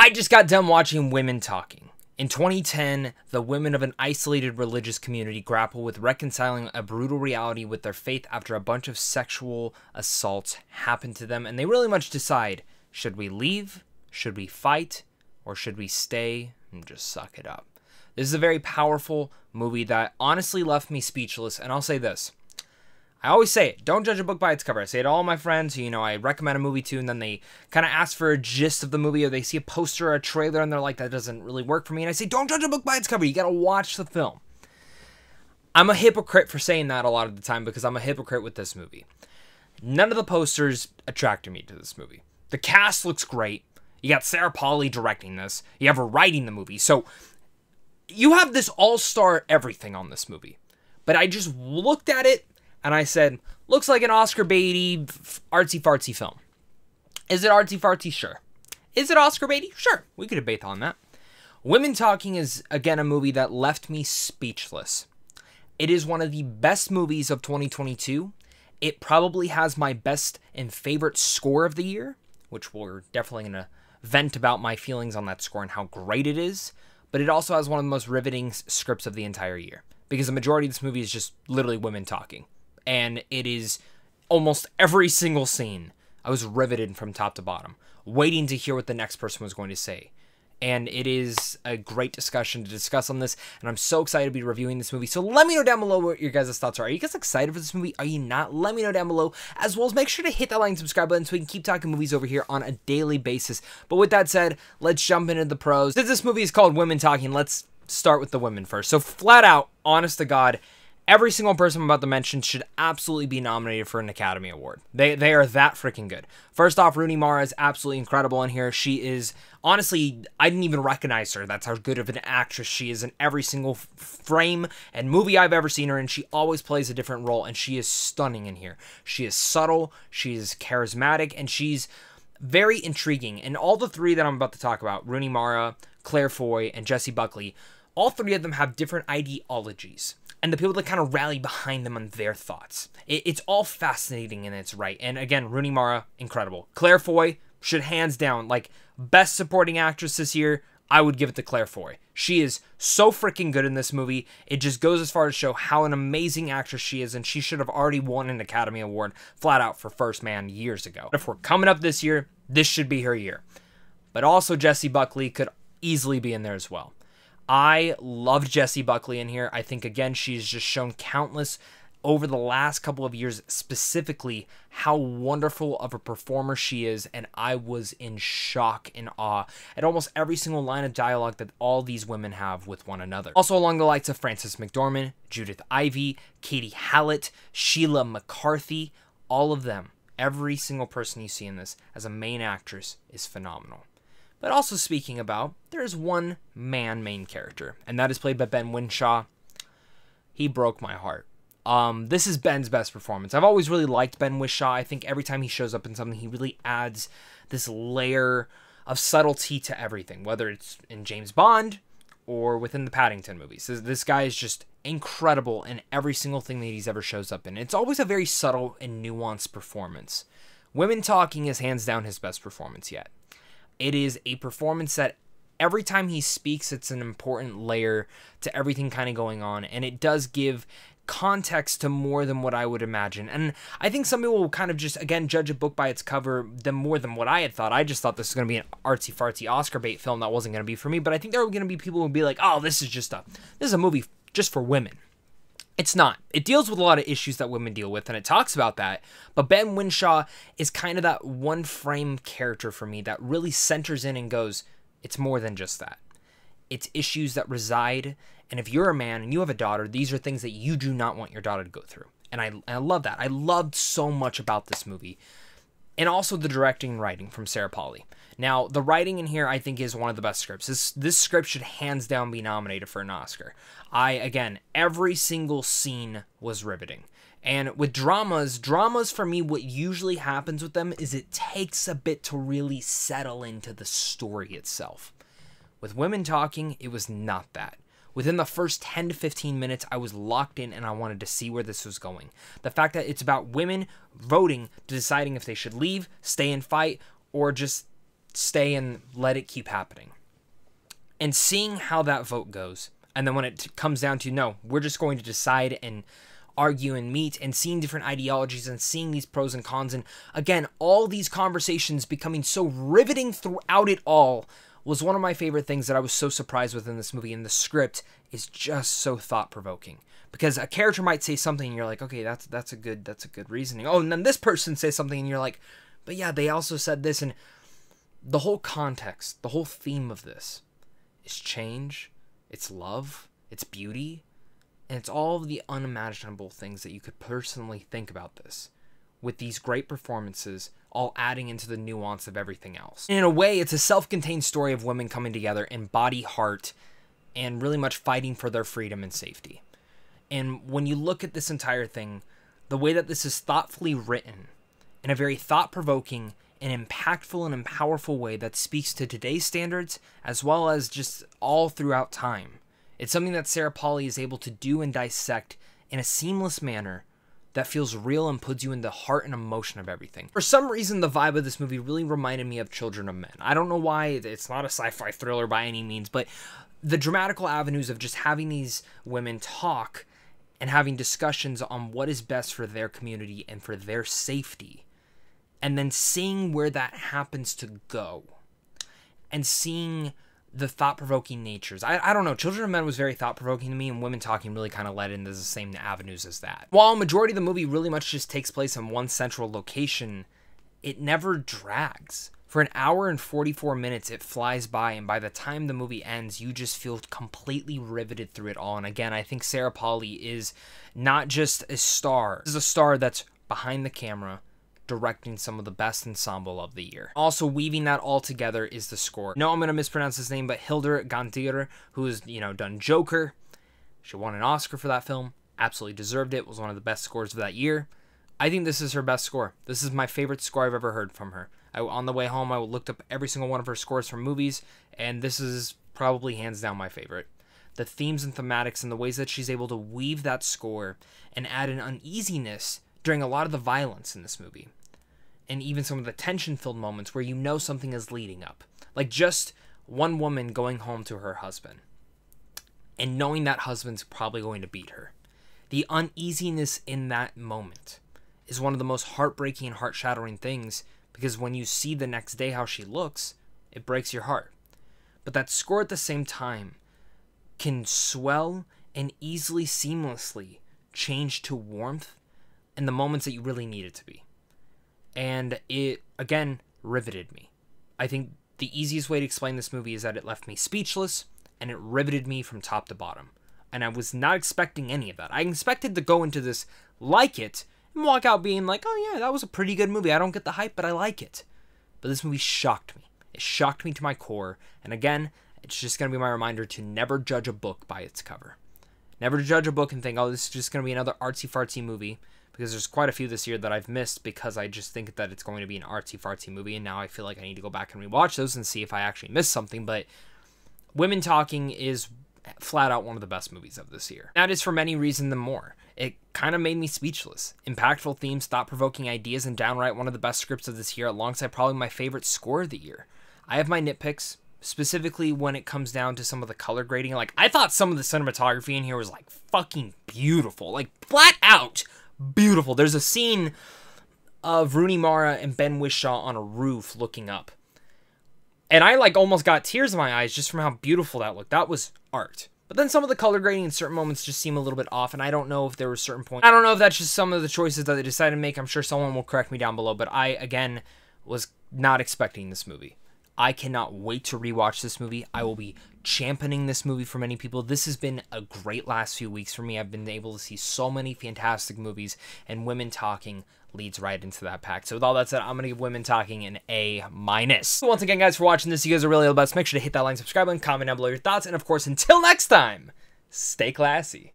I just got done watching Women Talking. In 2010, the women of an isolated religious community grapple with reconciling a brutal reality with their faith after a bunch of sexual assaults happen to them, and they really much decide, should we leave, should we fight, or should we stay and just suck it up? This is a very powerful movie that honestly left me speechless, and I'll say this. I always say it, don't judge a book by its cover. I say it to all my friends who, I recommend a movie to, and then they kind of ask for a gist of the movie, or they see a poster or a trailer, and they're like, that doesn't really work for me. And I say, don't judge a book by its cover. You got to watch the film. I'm a hypocrite for saying that a lot of the time because I'm a hypocrite with this movie. None of the posters attracted me to this movie. The cast looks great. You got Sarah Polley directing this. You have her writing the movie. So you have this all-star everything on this movie. But I just looked at it, and I said, looks like an Oscar baity, artsy-fartsy film. Is it artsy-fartsy? Sure. Is it Oscar baity? Sure. We could debate on that. Women Talking is, again, a movie that left me speechless. It is one of the best movies of 2022. It probably has my best and favorite score of the year, which we're definitely going to vent about my feelings on that score and how great it is. But it also has one of the most riveting scripts of the entire year, because the majority of this movie is just literally women talking. And it is almost every single scene. I was riveted from top to bottom, waiting to hear what the next person was going to say. And it is a great discussion to discuss on this, and I'm so excited to be reviewing this movie. So let me know down below what your guys' thoughts are. Are you guys excited for this movie? Are you not? Let me know down below, as well as make sure to hit that like and subscribe button so we can keep talking movies over here on a daily basis. But with that said, let's jump into the pros. Since this movie is called Women Talking, let's start with the women first. So flat out, honest to God, every single person I'm about to mention should absolutely be nominated for an Academy Award. They are that freaking good. First off, Rooney Mara is absolutely incredible in here. She is, honestly, I didn't even recognize her. That's how good of an actress she is in every single frame and movie I've ever seen her in. She always plays a different role, and she is stunning in here. She is subtle, she is charismatic, and she's very intriguing. And all the three that I'm about to talk about, Rooney Mara, Claire Foy, and Jessie Buckley, all three of them have different ideologies, and the people that kind of rally behind them on their thoughts. It's all fascinating and it's right. And again, Rooney Mara, incredible. Claire Foy should hands down, like, best supporting actress this year, I would give it to Claire Foy. She is so freaking good in this movie. It just goes as far as show how an amazing actress she is, and she should have already won an Academy Award flat out for First Man years ago. If we're coming up this year, this should be her year. But also Jessie Buckley could easily be in there as well. I loved Jessie Buckley in here. I think, again, she's just shown countless over the last couple of years, specifically how wonderful of a performer she is, and I was in shock and awe at almost every single line of dialogue that all these women have with one another. Also along the likes of Frances McDormand, Judith Ivey, Katie Hallett, Sheila McCarthy, all of them, every single person you see in this as a main actress is phenomenal. But also speaking about, there's one main character, and that is played by Ben Whishaw. He broke my heart. This is Ben's best performance. I've always really liked Ben Whishaw. I think every time he shows up in something, he really adds this layer of subtlety to everything, whether it's in James Bond or within the Paddington movies. This guy is just incredible in every single thing that he's ever shows up in. It's always a very subtle and nuanced performance. Women Talking is hands down his best performance yet. It is a performance that every time he speaks, it's an important layer to everything kind of going on, and it does give context to more than what I would imagine. And I think some people will kind of just, again, judge a book by its cover more than what I had thought. I just thought this was going to be an artsy-fartsy Oscar bait film that wasn't going to be for me, but I think there were going to be people who would be like, oh, this is a movie just for women. It's not. It deals with a lot of issues that women deal with, and it talks about that. But Ben Whishaw is kind of that one-frame character for me that really centers in and goes, it's more than just that. It's issues that reside, and if you're a man and you have a daughter, these are things that you do not want your daughter to go through. And I love that. I loved so much about this movie. And also the directing and writing from Sarah Polley. Now, the writing in here, I think, is one of the best scripts. This script should hands down be nominated for an Oscar. Again, every single scene was riveting. And with dramas for me, what usually happens with them is it takes a bit to really settle into the story itself. With Women Talking, it was not that. Within the first 10 to 15 minutes, I was locked in and I wanted to see where this was going. The fact that it's about women voting, deciding if they should leave, stay and fight, or just stay and let it keep happening. And seeing how that vote goes, and then when it comes down to, no, we're just going to decide and argue and meet, and seeing different ideologies and seeing these pros and cons, and again, all these conversations becoming so riveting throughout it all, was one of my favorite things that I was so surprised with in this movie. And the script is just so thought-provoking, because a character might say something and you're like, okay, that's a good reasoning. Oh, and then this person says something and you're like, but yeah, they also said this. And the whole context, the whole theme of this is change, it's love, it's beauty, and it's all of the unimaginable things that you could personally think about this, with these great performances all adding into the nuance of everything else. And in a way, it's a self-contained story of women coming together in body, heart, and really much fighting for their freedom and safety. And when you look at this entire thing, the way that this is thoughtfully written, in a very thought-provoking and impactful and powerful way that speaks to today's standards, as well as just all throughout time. It's something that Sarah Polley is able to do and dissect in a seamless manner that feels real and puts you in the heart and emotion of everything. For some reason, the vibe of this movie really reminded me of Children of Men. I don't know why. It's not a sci-fi thriller by any means, but the dramatical avenues of just having these women talk and having discussions on what is best for their community and for their safety, and then seeing where that happens to go, and seeing the thought-provoking natures. I don't know, Children of Men was very thought-provoking to me, and Women Talking really kind of led into the same avenues as that. While a majority of the movie really much just takes place in one central location, it never drags. For an hour and 44 minutes, it flies by, and by the time the movie ends, you just feel completely riveted through it all. And again, I think Sarah Polley is not just a star. This is a star that's behind the camera, directing some of the best ensemble of the year. Also weaving that all together is the score. No, I'm going to mispronounce his name, but Hildur Gandir, who has, done Joker. She won an Oscar for that film. Absolutely deserved it. Was one of the best scores of that year. I think this is her best score. This is my favorite score I've ever heard from her. On the way home, I looked up every single one of her scores from movies, and this is probably hands down my favorite. The themes and thematics and the ways that she's able to weave that score and add an uneasiness during a lot of the violence in this movie. And even some of the tension-filled moments where you know something is leading up. Like just one woman going home to her husband and knowing that husband's probably going to beat her. The uneasiness in that moment is one of the most heartbreaking and heart-shattering things, because when you see the next day how she looks, it breaks your heart. But that score at the same time can swell and easily, seamlessly change to warmth in the moments that you really need it to be. And it, again, riveted me. I think the easiest way to explain this movie is that it left me speechless, and it riveted me from top to bottom. And I was not expecting any of that. I expected to go into this, like it, and walk out being like, oh yeah, that was a pretty good movie. I don't get the hype, but I like it. But this movie shocked me. It shocked me to my core. And again, it's just going to be my reminder to never judge a book by its cover. Never to judge a book and think, oh, this is just going to be another artsy-fartsy movie. Because there's quite a few this year that I've missed because I just think that it's going to be an artsy-fartsy movie. And now I feel like I need to go back and rewatch those and see if I actually missed something. But Women Talking is flat out one of the best movies of this year. That is for many reasons than more. It kind of made me speechless. Impactful themes, thought-provoking ideas, and downright one of the best scripts of this year, alongside probably my favorite score of the year. I have my nitpicks, specifically when it comes down to some of the color grading. Like, I thought some of the cinematography in here was, like, fucking beautiful. Like, flat out beautiful. There's a scene of Rooney Mara and Ben Whishaw on a roof looking up. And I, like, almost got tears in my eyes just from how beautiful that looked. That was art. But then some of the color grading in certain moments just seem a little bit off, and I don't know if there were certain points. I don't know if that's just some of the choices that they decided to make. I'm sure someone will correct me down below, but I, again, was not expecting this movie. I cannot wait to rewatch this movie. I will be championing this movie for many people. This has been a great last few weeks for me. I've been able to see so many fantastic movies, and Women Talking leads right into that pack. So with all that said, I'm going to give Women Talking an A-. Once again, guys, for watching this, you guys are really the best. Make sure to hit that like, subscribe button, comment down below your thoughts, and of course, until next time, stay classy.